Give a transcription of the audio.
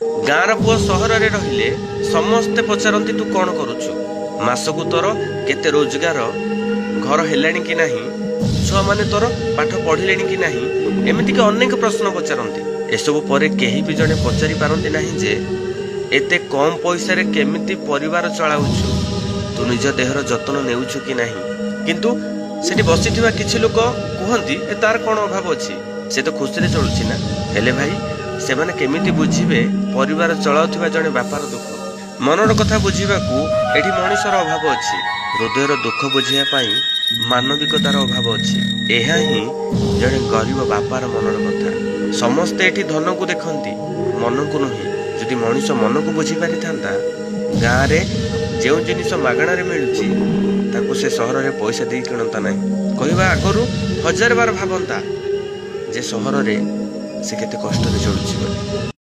गाँर पुओ सहर रे रहिले समस्ते पचारती तू कौन करुचु, मासकू तोर केते रोजगार, घर हेलाणी कि नाही, छुआ माने तोर पाठ पढ़िले कि नाही, एमिति के अनेक प्रश्न पचारती। एसबू परे केही भी जने पचारि पारती नाही जे एते कम पैसा रे केमिति परिवार चलाउछु, तू निज देहर जतन नेउछु कि नाही। किंतु सेठी बसिथिबा किछि लोक कहंती ए तार कोन अभाव अछि, से तो खुशी रे चलुछि ना। हेले भाई से माने केमिति बुझिबे परिवार चलाउथिबा जने बापार दुख, मनर कथा बुझिबाकू एठी मनुष्यर अभाव अछि, हृदयर दुख बुझिया पाई मानविकतार अभाव अछि। एहा ही जने गरीब बापार मनर कथा। समस्ते एठी धन को देखंती, मन को नहीं। जदि मनुष्य मन को बुझी पारि थांता, गाँ रे जो जिनिस मागणा रे मिलुछि ताको से सहर रे पैसा दे किणता नहीं। कहवा आगरू 1000 बार भाबंता जे सहर रे से केते कष्ट रे चलुछि।